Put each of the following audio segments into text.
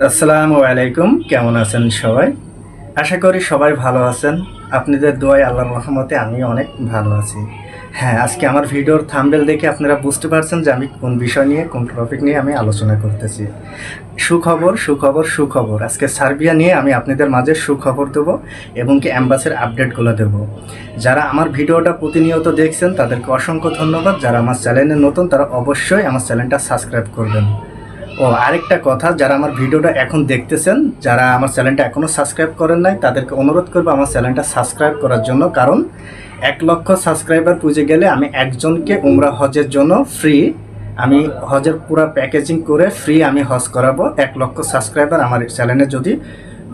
আসসালামু আলাইকুম, কেমন আছেন সবাই? আশা করি সবাই ভালো আছেন। আপনাদের দোয়ায় আল্লাহর রহমতে আমি অনেক ভালো আছি। হ্যাঁ, আজকে আমার ভিডিওর থাম্বনেল দেখে আপনারা বুঝতে পারছেন যে আমি কোন বিষয় নিয়ে, কোন টপিক নিয়ে আমি আলোচনা করতেছি। সুখবর, সুখবর, সুখবর। আজকে সার্বিয়া নিয়ে আমি আপনাদের মাঝে সুখবর দেবো এবং কি অ্যাম্বাসির আপডেটগুলো দেবো। যারা আমার ভিডিওটা প্রতিনিয়ত দেখছেন তাদেরকে অসংখ্য ধন্যবাদ। যারা আমার চ্যানেলে নতুন তারা অবশ্যই আমার চ্যানেলটা সাবস্ক্রাইব করবেন। ও আরেকটা কথা, যারা আমার ভিডিওটা এখন দেখতেছেন, যারা আমার চ্যানেলটা এখনও সাবস্ক্রাইব করেন নাই, তাদেরকে অনুরোধ করবো আমার চ্যানেলটা সাবস্ক্রাইব করার জন্য। কারণ 1 লক্ষ সাবস্ক্রাইবার পুজে গেলে আমি একজনকে উমরা হজের জন্য ফ্রি, আমি হজের পুরো প্যাকেজিং করে ফ্রি আমি হজ করাবো 1 লক্ষ সাবস্ক্রাইবার আমার চ্যানেলে যদি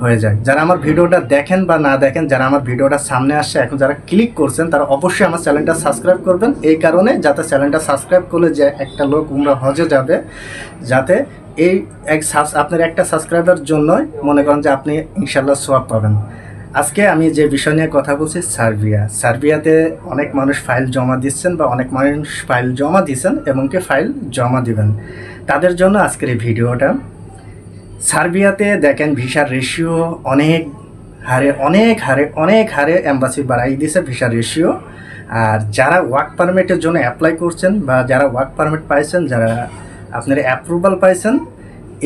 হয়ে যায়। যারা আমার ভিডিওটা দেখেন বা না দেখেন, যারা আমার ভিডিওটা সামনে আসছে এখন যারা ক্লিক করছেন, তারা অবশ্যই আমার চ্যানেলটা সাবস্ক্রাইব করবেন। এই কারণে যাতে চ্যানেলটা সাবস্ক্রাইব করলে যে একটা লোক উমরা হজে যাবে, যাতে এই আপনার একটা সাবস্ক্রাইবার জন্যই মনে করেন যে আপনি ইনশাল্লাহ সোয়াব পাবেন। আজকে আমি যে বিষয় নিয়ে কথা বলছি, সার্বিয়াতে অনেক মানুষ ফাইল জমা দিচ্ছেন বা অনেক মানুষ ফাইল জমা দিচ্ছেন এবং কি ফাইল জমা দিবেন, তাদের জন্য আজকের এই ভিডিওটা। সার্বিয়াতে দেখেন ভিসার রেশিও অনেক হারে অ্যাম্বাসি বাড়াই দিয়েছে ভিসার রেশিও। আর যারা ওয়ার্ক পারমিটের জন্য অ্যাপ্লাই করছেন বা যারা ওয়ার্ক পারমিট পাইছেন, যারা আপনারা অ্যাপ্রুভাল পাইছেন,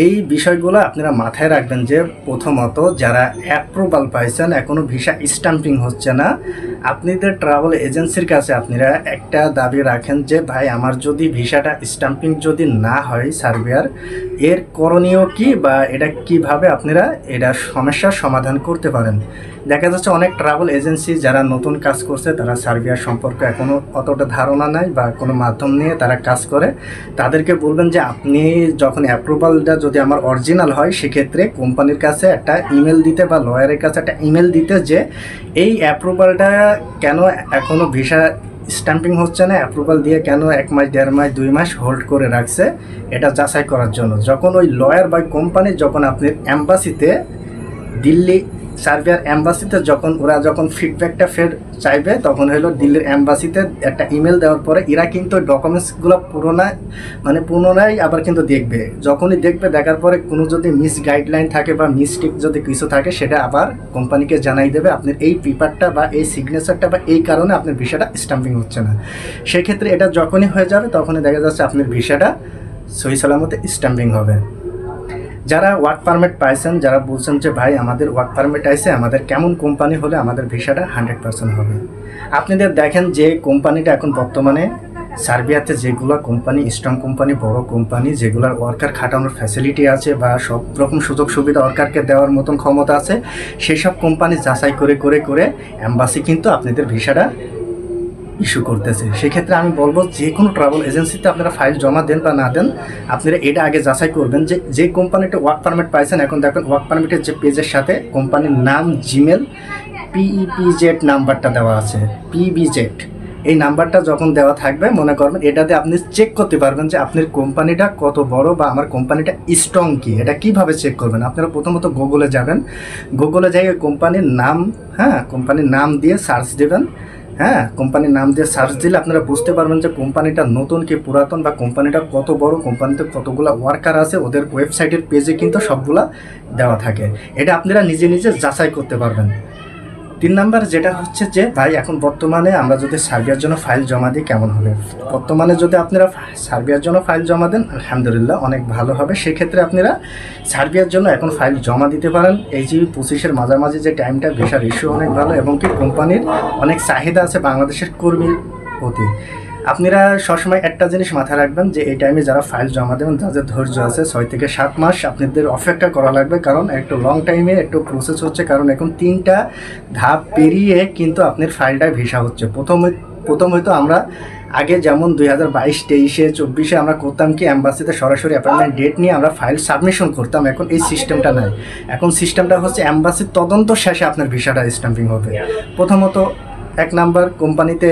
এই বিষয়গুলো আপনারা মাথায় রাখবেন যে প্রথমত যারা অ্যাপ্রুভাল পাইছেন এখনও ভিসা স্ট্যাম্পিং হচ্ছে না, আপনাদের ট্রাভেল এজেন্সির কাছে আপনারা একটা দাবি রাখেন যে ভাই আমার যদি ভিসাটা স্ট্যাম্পিং যদি না হয় সার্বিয়ার, এর করণীয় কি বা এটা কিভাবে আপনারা এটা সমস্যার সমাধান করতে পারেন। দেখা যাচ্ছে অনেক ট্রাভেল এজেন্সি যারা নতুন কাজ করছে তারা সার্বিয়ার সম্পর্কে এখনও অতটা ধারণা নাই বা কোনো মাধ্যম নিয়ে তারা কাজ করে। তাদেরকে বলবেন যে আপনি যখন অ্যাপ্রুভালটা যদি আমার অরিজিনাল হয়, সেক্ষেত্রে কোম্পানির কাছে একটা ইমেল দিতে বা লয়ারের কাছে একটা ইমেল দিতে যে এই অ্যাপ্রুভালটা কেন এখনও ভিসা স্ট্যাম্পিং হচ্ছে না, অ্যাপ্রুভাল দিয়ে কেন 1 মাস 1.5 মাস 2 মাস হোল্ড করে রাখছে, এটা যাচাই করার জন্য। যখন ওই লয়ার বা কোম্পানি যখন আপনার অ্যাম্বাসিতে, দিল্লি সার্বিয়ার অ্যাম্বাসিতে যখন ফিডব্যাকটা ফের চাইবে, তখন হলো দিল্লির অ্যাম্বাসিতে একটা ইমেল দেওয়ার পরে এরা কিন্তু ডকুমেন্টসগুলো পুনরায় আবার কিন্তু দেখবে। যখনই দেখবে, দেখার পরে কোনো যদি মিস গাইডলাইন থাকে বা মিস্টেক যদি কিছু থাকে, সেটা আবার কোম্পানিকে জানাই দেবে আপনার এই পেপারটা বা এই সিগনেচারটা বা এই কারণে আপনার ভিসাটা স্ট্যাম্পিং হচ্ছে না। সেক্ষেত্রে এটা যখনই হয়ে যাবে তখনই দেখা যাচ্ছে আপনার ভিসাটা সহি সালামতে স্ট্যাম্পিং হবে। যারা ওয়ার্ক পারমিট পাইছেন, যারা বলছেন যে ভাই আমাদের ওয়ার্ক পারমিট আইছে, আমাদের কেমন কোম্পানি হলে আমাদের ভিসাটা 100% হবে। আপনাদের দেখেন যে কোম্পানিটা এখন বর্তমানে সার্বিয়াতে যেগুলো কোম্পানি স্ট্রং কোম্পানি, বড় কোম্পানি, যেগুলোর ওয়ার্কার খাটানোর ফ্যাসিলিটি আছে বা সব রকম সুযোগ সুবিধা ওয়ার্কারকে দেওয়ার মতন ক্ষমতা আছে, সেই সব কোম্পানি যাচাই করে অ্যাম্বাসি কিন্তু আপনাদের ভিসাটা ইস্যু করতেছে। সেক্ষেত্রে আমি বলবো যে কোনো ট্রাভেল এজেন্সিতে আপনারা ফাইল জমা দেন বা না দেন, আপনারা এটা আগে যাচাই করবেন যে কোম্পানিটা ওয়ার্ক পারমিট পাইছেন। এখন দেখবেন ওয়ার্ক পারমিটের যে পেজের সাথে কোম্পানির নাম, জিমেল, PEPZ নাম্বারটা দেওয়া আছে, PBZ এই নাম্বারটা যখন দেওয়া থাকবে, মনে করবেন এটাতে আপনি চেক করতে পারবেন যে আপনার কোম্পানিটা কত বড় বা আমার কোম্পানিটা স্ট্রং কি। এটা কিভাবে চেক করবেন? আপনারা প্রথমত গুগলে যাবেন, গুগলে যাই ওই কোম্পানির নাম, কোম্পানির নাম দিয়ে সার্চ দেবেন। কোম্পানির নাম দিয়ে সার্চ দিলে আপনারা বুঝতে পারবেন যে কোম্পানিটা নতুন কি পুরাতন বা কোম্পানিটা কত বড়, কোম্পানিতে কতগুলো ওয়ার্কার আছে, ওদের ওয়েবসাইটের পেজে কিন্তু সবগুলা দেওয়া থাকে। এটা আপনারা নিজে নিজে যাচাই করতে পারবেন। 3 নাম্বার যেটা হচ্ছে যে ভাই এখন বর্তমানে আমরা যদি সার্বিয়ার জন্য ফাইল জমা দিই কেমন হবে? বর্তমানে যদি আপনারা সার্বিয়ার জন্য ফাইল জমা দেন, আলহামদুলিল্লাহ অনেক ভালো হবে। সেক্ষেত্রে আপনারা সার্বিয়ার জন্য এখন ফাইল জমা দিতে পারেন। এই যে 25-এর মাঝামাঝি যে টাইমটা, ভিসার রেশিও অনেক ভালো এবং কি কোম্পানির অনেক চাহিদা আছে বাংলাদেশের কর্মীর প্রতি। আপনারা সবসময় একটা জিনিস মাথায় রাখবেন যে এই টাইমে যারা ফাইল জমা দেবেন, যাদের ধৈর্য আছে 6 থেকে 7 মাস আপনাদের অপেক্ষা করা লাগবে। কারণ একটু লং টাইমে একটু প্রসেস হচ্ছে, কারণ এখন 3টা ধাপ পেরিয়ে কিন্তু আপনার ফাইলটা ভিসা হচ্ছে। প্রথম হয়তো আমরা আগে যেমন 2022, 23, 24 আমরা করতাম কি অ্যাম্বাসিতে সরাসরি অ্যাপয়েন্টমেন্ট ডেট নিয়ে আমরা ফাইল সাবমিশন করতাম। এখন এই সিস্টেমটা নাই। এখন সিস্টেমটা হচ্ছে অ্যাম্বাসির তদন্ত শেষে আপনার ভিসাটা স্ট্যাম্পিং হবে। প্রথমত 1 নাম্বার কোম্পানিতে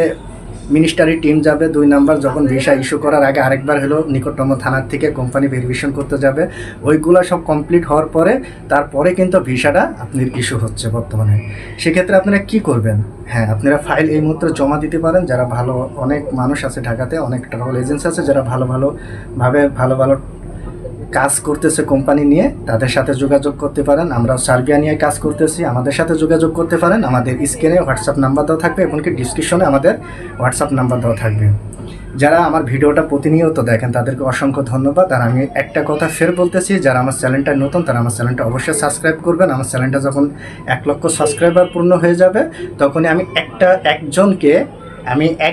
মিনিস্টারি টিম যাবে। 2 নাম্বার যখন ভিসা ইস্যু করার আগে আরেকবার হলো নিকটতম থানার থেকে কোম্পানি ভেরিফিকেশন করতে যাবে। ওইগুলো সব কমপ্লিট হওয়ার পরে তারপরে কিন্তু ভিসাটা আপনার ইস্যু হচ্ছে বর্তমানে। সেক্ষেত্রে আপনারা কি করবেন? আপনারা ফাইল এই মুহূর্তে জমা দিতে পারেন। যারা ভালো, অনেক মানুষ আছে ঢাকাতে, অনেক ট্রাভেল এজেন্সি আছে যারা ভালো কাজ করতেছে কোম্পানি নিয়ে, তাদের সাথে যোগাযোগ করতে পারেন। আমরা সার্বিয়া নিয়ে কাজ করতেছি, আমাদের সাথে যোগাযোগ করতে পারেন। আমাদের স্ক্রিনে হোয়াটসঅ্যাপ নাম্বার দেওয়া থাকবে, এমনকি ডিসক্রিপশনে আমাদের হোয়াটসঅ্যাপ নাম্বার দেওয়া থাকবে। যারা আমার ভিডিওটা প্রতিনিয়ত দেখেন তাদেরকে অসংখ্য ধন্যবাদ। আর আমি একটা কথা ফের বলতেছি, যারা আমার চ্যানেলটা নতুন তারা আমার চ্যানেলটা অবশ্যই সাবস্ক্রাইব করবেন। আমার চ্যানেলটা যখন 1 লক্ষ সাবস্ক্রাইবার পূর্ণ হয়ে যাবে, তখনই আমি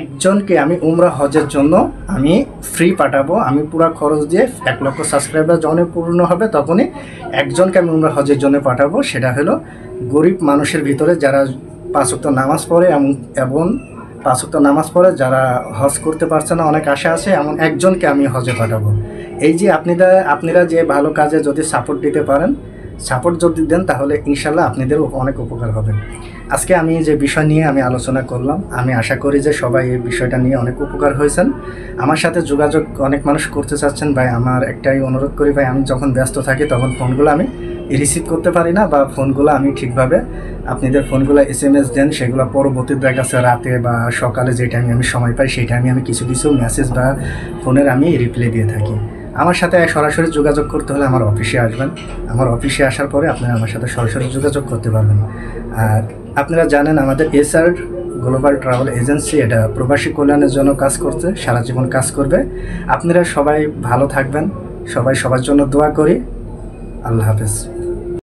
একজনকে আমি উমরা হজের জন্য আমি ফ্রি পাঠাবো। আমি পুরো খরচ দিয়ে 1 লক্ষ সাবস্ক্রাইবার যখন পূর্ণ হবে, তখনই একজনকে আমি উমরা হজের জন্য পাঠাবো। সেটা হলো গরিব মানুষের ভিতরে যারা 5 ওয়াক্ত নামাজ পড়ে এবং 5 ওয়াক্ত নামাজ পড়ে যারা হজ করতে পারছে না, অনেক আশা আছে, এমন একজনকে আমি হজে পাঠাবো। এই যে আপনারা যে ভালো কাজে যদি সাপোর্ট দিতে পারেন, সাপোর্ট যদি দেন, তাহলে ইনশাল্লাহ আপনাদের অনেক উপকার হবে। আজকে আমি যে বিষয় নিয়ে আমি আলোচনা করলাম, আমি আশা করি যে সবাই এই বিষয়টা নিয়ে অনেক উপকার হয়েছেন। আমার সাথে যোগাযোগ অনেক মানুষ করতে চাচ্ছেন। ভাই, আমার একটাই অনুরোধ করি, ভাই আমি যখন ব্যস্ত থাকি তখন ফোনগুলো আমি রিসিভ করতে পারি না, বা ফোনগুলো আমি ঠিকভাবে আপনাদের ফোনগুলো SMS দেন, সেগুলো পরবর্তী দেখা গেছে রাতে বা সকালে যে টাইমে আমি সময় পাই সেই টাইমে আমি কিছু মেসেজ বা ফোনের আমি রিপ্লাই দিয়ে থাকি। আমার সাথে সরাসরি যোগাযোগ করতে হলে আমার অফিসে আসবেন। আমার অফিসে আসার পরে আপনারা আমার সাথে সরাসরি যোগাযোগ করতে পারবেন। আর আপনারা জানেন আমাদের SR গ্লোবাল ট্রাভেল এজেন্সি এটা প্রবাসী কল্যাণের জন্য কাজ করছে, সারা জীবন কাজ করবে। আপনারা সবাই ভালো থাকবেন, সবার জন্য দোয়া করি। আল্লাহ হাফেজ।